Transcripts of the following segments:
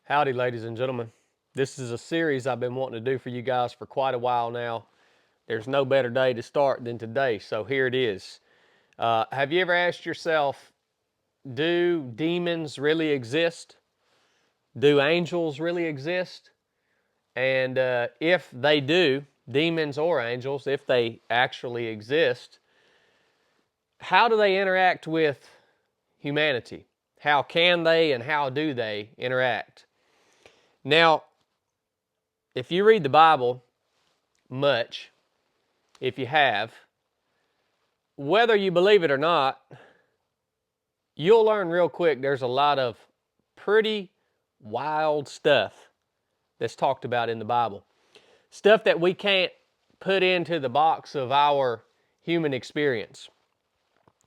Howdy, ladies and gentlemen. This is a series I've been wanting to do for you guys for quite a while now. There's no better day to start than today, so here it is. Have you ever asked yourself, do demons really exist? Do angels really exist? And if they do, demons or angels, if they actually exist, how do they interact with humanity? How can they and how do they interact? Now, if you read the Bible much, if you have, whether you believe it or not, you'll learn real quick there's a lot of pretty wild stuff that's talked about in the Bible. Stuff that we can't put into the box of our human experience.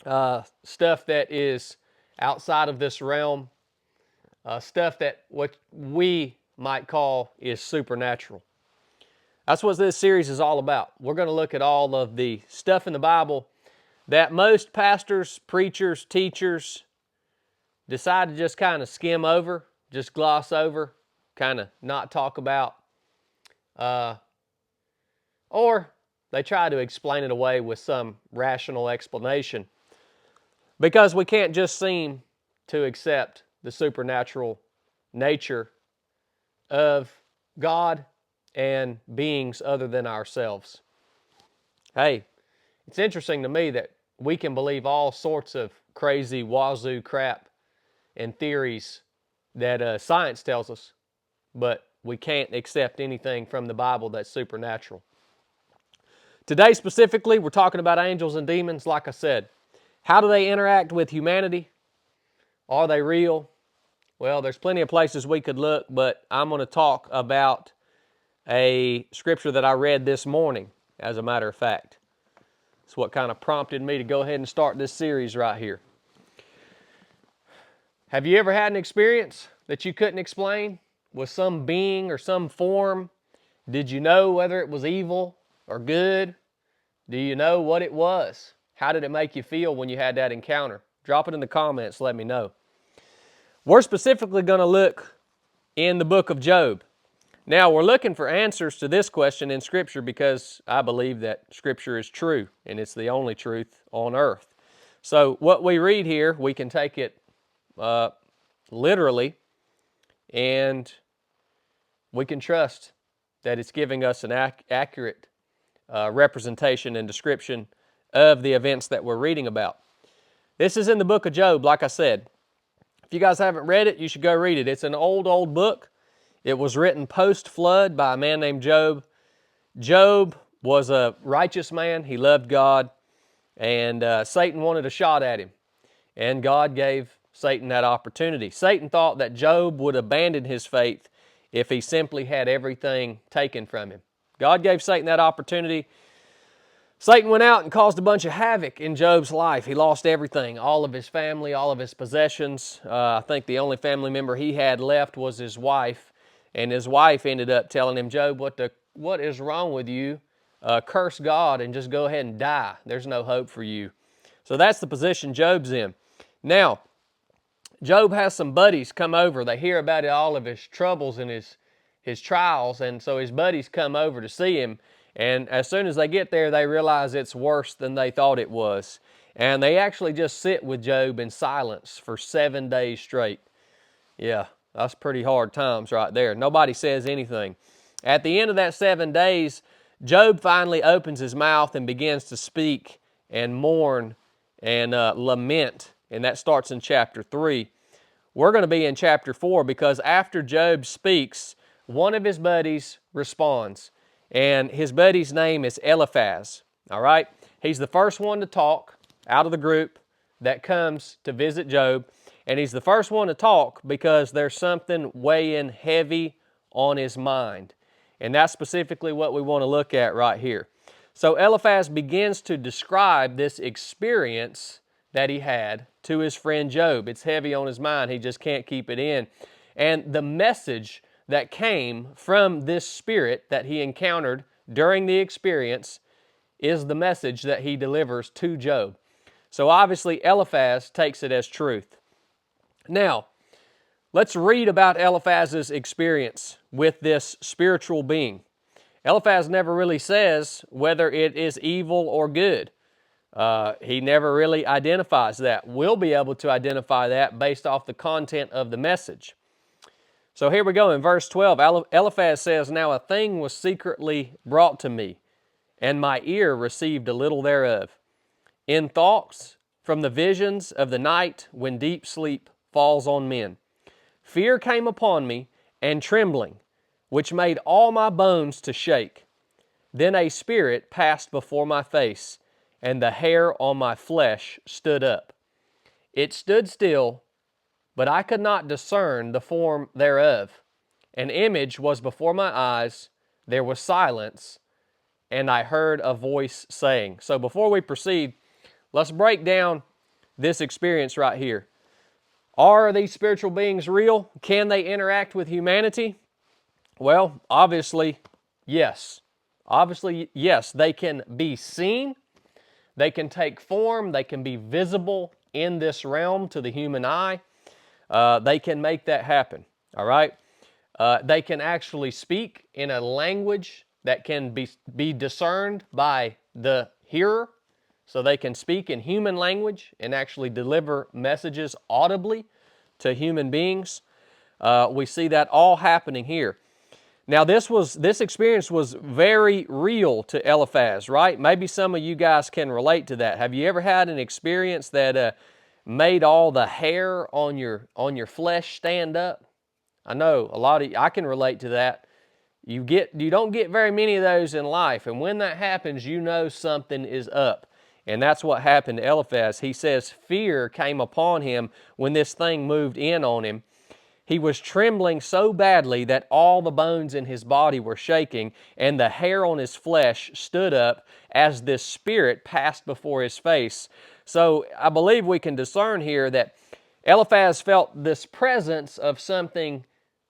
Stuff that is outside of this realm. Stuff that what we might call is supernatural. That's what this series is all about. We're going to look at all of the stuff in the Bible that most pastors, preachers, teachers decide to just kind of skim over, just gloss over, kind of not talk about, or they try to explain it away with some rational explanation, because we can't just seem to accept the supernatural nature of God and beings other than ourselves. Hey, it's interesting to me that we can believe all sorts of crazy wazoo crap and theories that science tells us, but we can't accept anything from the Bible that's supernatural. Today specifically, we're talking about angels and demons, like I said. How do they interact with humanity? Are they real? Well, there's plenty of places we could look, but I'm going to talk about a scripture that I read this morning, as a matter of fact. It's what kind of prompted me to go ahead and start this series right here. Have you ever had an experience that you couldn't explain with some being or some form? Did you know whether it was evil or good? Do you know what it was? How did it make you feel when you had that encounter? Drop it in the comments, let me know. We're specifically going to look in the book of Job. Now, we're looking for answers to this question in Scripture because I believe that Scripture is true, and it's the only truth on earth. So what we read here, we can take it literally, and we can trust that it's giving us an accurate representation and description of the events that we're reading about. This is in the book of Job, like I said. If you guys haven't read it, you should go read it. It's an old book. It was written post-flood by a man named Job. Job was a righteous man. He loved God. And Satan wanted a shot at him. And God gave Satan that opportunity. Satan thought that Job would abandon his faith if he simply had everything taken from him. God gave Satan that opportunity. Satan went out and caused a bunch of havoc in Job's life. He lost everything, all of his family, all of his possessions. I think the only family member he had left was his wife. And his wife ended up telling him, Job, what is wrong with you? Curse God and just go ahead and die. There's no hope for you. So that's the position Job's in. Now, Job has some buddies come over. They hear about all of his troubles and his trials, and so his buddies come over to see him. And as soon as they get there, they realize it's worse than they thought it was. And they actually just sit with Job in silence for 7 days straight. Yeah, that's pretty hard times right there. Nobody says anything. At the end of that 7 days, Job finally opens his mouth and begins to speak and mourn and lament. And that starts in chapter 3. We're going to be in chapter 4 because after Job speaks, one of his buddies responds. And his buddy's name is Eliphaz. All right? He's the first one to talk out of the group that comes to visit Job. And he's the first one to talk because there's something weighing heavy on his mind. And that's specifically what we want to look at right here. So Eliphaz begins to describe this experience that he had to his friend Job. It's heavy on his mind. He just can't keep it in. And the message that came from this spirit that he encountered during the experience is the message that he delivers to Job. So obviously Eliphaz takes it as truth. Now, Let's read about Eliphaz's experience with this spiritual being. Eliphaz never really says whether it is evil or good. He never really identifies that. We'll be able to identify that based off the content of the message. So here we go in verse 12. Eliphaz says, "Now a thing was secretly brought to me, and my ear received a little thereof. In thoughts, from the visions of the night when deep sleep falls on men. Fear came upon me, and trembling, which made all my bones to shake. Then a spirit passed before my face, and the hair on my flesh stood up. It stood still, but I could not discern the form thereof. An image was before my eyes, there was silence, and I heard a voice saying." So before we proceed, let's break down this experience right here. Are these spiritual beings real? Can they interact with humanity? Well, obviously, yes. Obviously, yes. They can be seen. They can take form. They can be visible in this realm to the human eye. They can make that happen, all right? They can actually speak in a language that can be discerned by the hearer. So they can speak in human language and actually deliver messages audibly to human beings. We see that all happening here. Now this experience was very real to Eliphaz, right? Maybe some of you guys can relate to that. Have you ever had an experience that made all the hair on your flesh stand up? I know a lot of I can relate to that. You don't get very many of those in life, and when that happens, you know something is up. And that's what happened to Eliphaz. He says fear came upon him when this thing moved in on him. He was trembling so badly that all the bones in his body were shaking, and the hair on his flesh stood up as this spirit passed before his face. So I believe we can discern here that Eliphaz felt this presence of something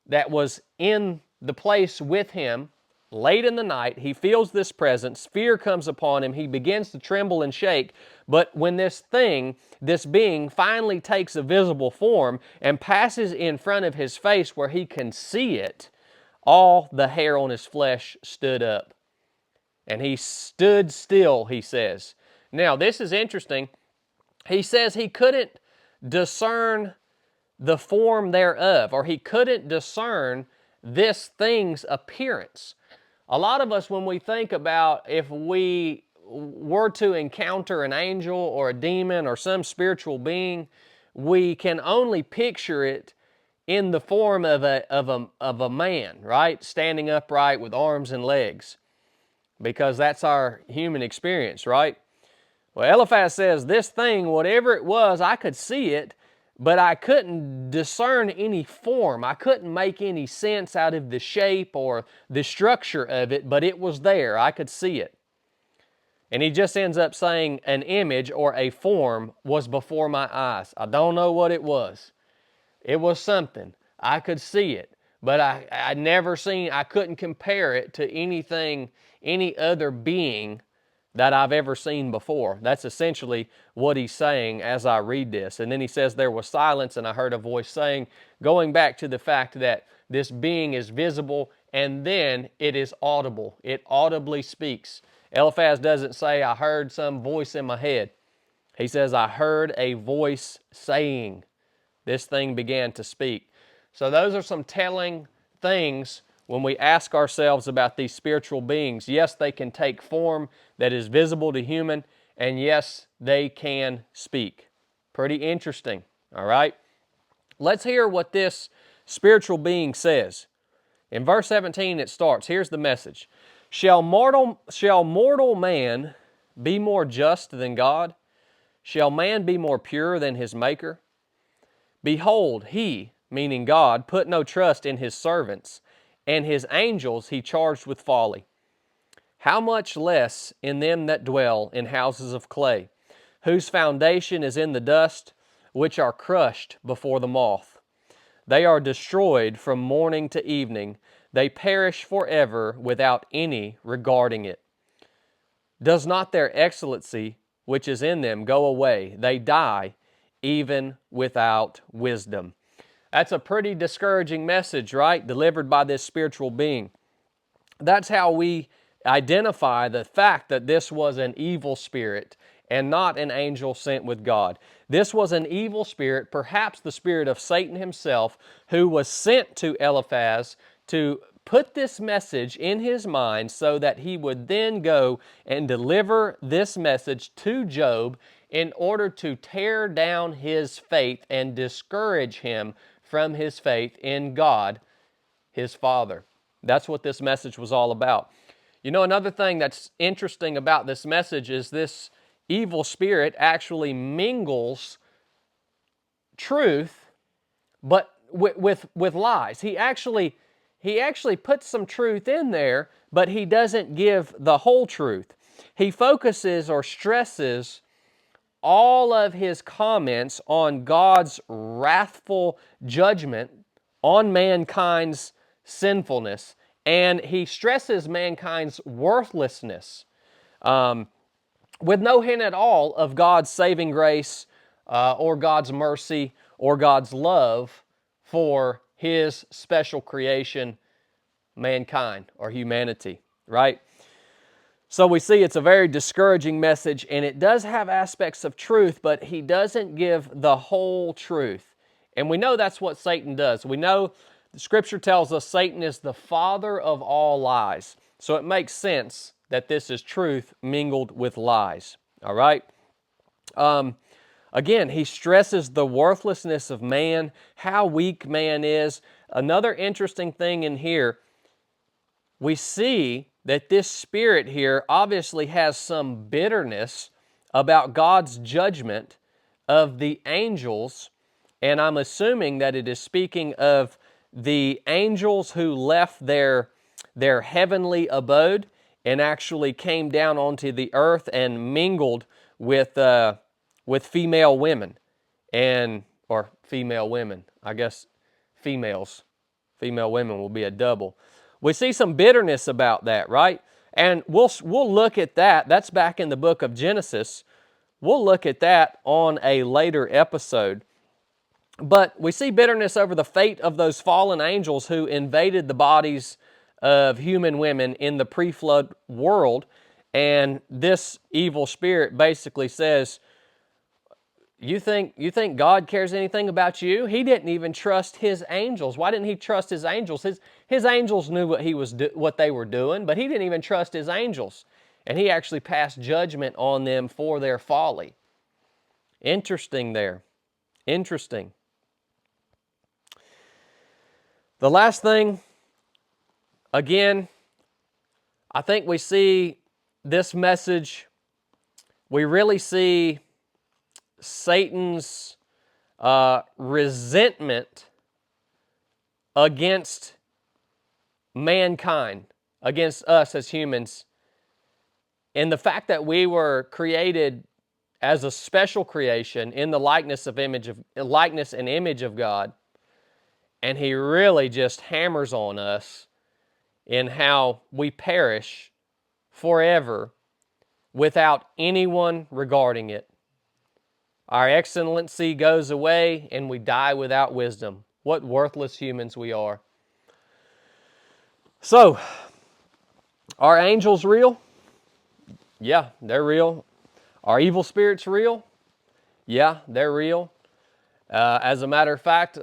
that was in the place with him. Late in the night, he feels this presence, fear comes upon him, he begins to tremble and shake, but when this being finally takes a visible form and passes in front of his face where he can see it, all the hair on his flesh stood up. And he stood still, he says. Now, this is interesting. He says he couldn't discern the form thereof, or he couldn't discern this thing's appearance. A lot of us, when we think about if we were to encounter an angel or a demon or some spiritual being, we can only picture it in the form of a man, right? Standing upright with arms and legs, because that's our human experience, right? Well, Eliphaz says this thing, whatever it was, I could see it, but I couldn't discern any form. I couldn't make any sense out of the shape or the structure of it, but it was there. I could see it. And he just ends up saying an image or a form was before my eyes. I don't know what it was. It was something. I could see it, but I couldn't compare it to anything, any other being that I've ever seen before. That's essentially what he's saying as I read this. And then he says there was silence and I heard a voice saying, going back to the fact that this being is visible and then it is audible. It audibly speaks. Eliphaz doesn't say, I heard some voice in my head. He says, I heard a voice saying. This thing began to speak. So those are some telling things when we ask ourselves about these spiritual beings. Yes, they can take form that is visible to human, and yes, they can speak. Pretty interesting, all right? Let's hear what this spiritual being says. In verse 17 it starts, here's the message. Shall mortal man be more just than God? Shall man be more pure than his Maker? Behold, he, meaning God, put no trust in his servants, and his angels he charged with folly. How much less in them that dwell in houses of clay, whose foundation is in the dust, which are crushed before the moth. They are destroyed from morning to evening. They perish forever without any regarding it. Does not their excellency which is in them go away? They die even without wisdom. That's a pretty discouraging message, right? Delivered by this spiritual being. That's how we identify the fact that this was an evil spirit and not an angel sent with God. This was an evil spirit, perhaps the spirit of Satan himself, who was sent to Eliphaz to put this message in his mind so that he would then go and deliver this message to Job in order to tear down his faith and discourage him from his faith in God, his Father. That's what this message was all about. You know, another thing that's interesting about this message is this evil spirit actually mingles truth, but with lies. He actually puts some truth in there, but he doesn't give the whole truth. He focuses or stresses all of his comments on God's wrathful judgment on mankind's sinfulness, and he stresses mankind's worthlessness, with no hint at all of God's saving grace or God's mercy or God's love for his special creation, mankind or humanity, right? So we see it's a very discouraging message, and it does have aspects of truth, but he doesn't give the whole truth. And we know that's what Satan does. We know the Scripture tells us Satan is the father of all lies. So it makes sense that this is truth mingled with lies. All right? Again, he stresses the worthlessness of man, how weak man is. Another interesting thing in here, we see that this spirit here obviously has some bitterness about God's judgment of the angels, and I'm assuming that it is speaking of the angels who left their heavenly abode and actually came down onto the earth and mingled with female women, or female women. I guess female women will be a double. We see some bitterness about that, right? And we'll look at that. That's back in the book of Genesis. We'll look at that on a later episode. But we see bitterness over the fate of those fallen angels who invaded the bodies of human women in the pre-flood world. And this evil spirit basically says, You think God cares anything about you? He didn't even trust His angels. Why didn't He trust His angels? His angels knew what they were doing, but He didn't even trust His angels. And He actually passed judgment on them for their folly. Interesting there. Interesting. The last thing, again, I think we see this message, we really see Satan's resentment against mankind, against us as humans, and the fact that we were created as a special creation in the likeness and image of God, and he really just hammers on us in how we perish forever without anyone regarding it. Our excellency goes away and we die without wisdom. What worthless humans we are. So, are angels real? Yeah, they're real. Are evil spirits real? Yeah, they're real. As a matter of fact,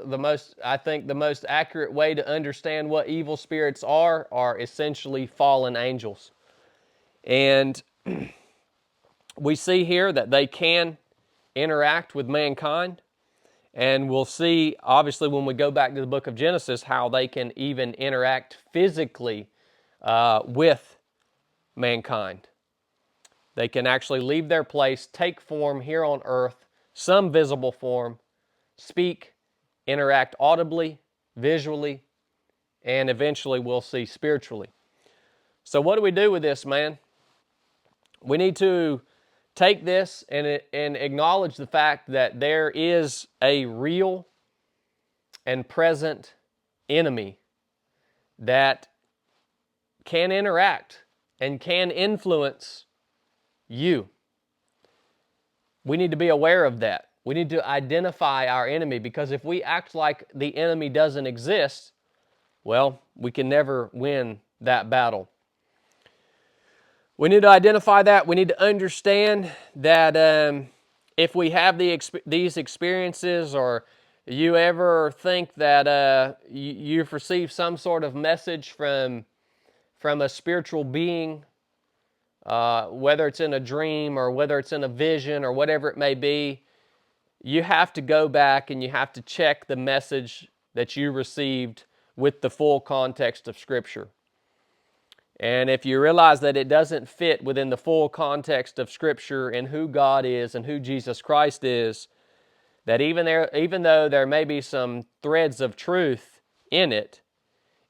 I think the most accurate way to understand what evil spirits are essentially fallen angels. And we see here that they can interact with mankind, and we'll see, obviously, when we go back to the book of Genesis, how they can even interact physically with mankind. They can actually leave their place, take form here on earth, some visible form, speak, interact audibly, visually, and eventually we'll see spiritually. So what do we do with this, man? We need to take this and acknowledge the fact that there is a real and present enemy that can interact and can influence you. We need to be aware of that. We need to identify our enemy, because if we act like the enemy doesn't exist, well, we can never win that battle. We need to identify that. We need to understand that if we have these experiences, or you ever think that you've received some sort of message from a spiritual being, whether it's in a dream or whether it's in a vision or whatever it may be, you have to go back and you have to check the message that you received with the full context of Scripture. And if you realize that it doesn't fit within the full context of Scripture and who God is and who Jesus Christ is, that even though there may be some threads of truth in it,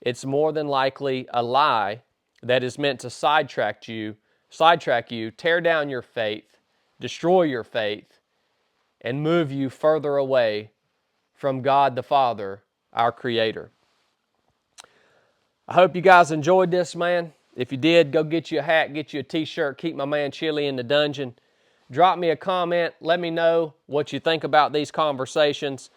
it's more than likely a lie that is meant to sidetrack you, tear down your faith, destroy your faith, and move you further away from God the Father, our Creator. I hope you guys enjoyed this, man. If you did, go get you a hat, get you a t-shirt, keep my man Chili in the dungeon. Drop me a comment. Let me know what you think about these conversations.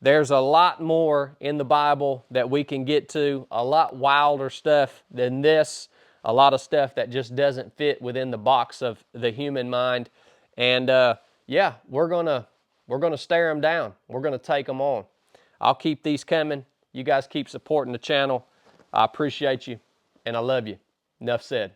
There's a lot more in the Bible that we can get to, a lot wilder stuff than this, a lot of stuff that just doesn't fit within the box of the human mind. And yeah, we're gonna stare them down. We're gonna take them on. I'll keep these coming. You guys keep supporting the channel. I appreciate you, and I love you. Enough said.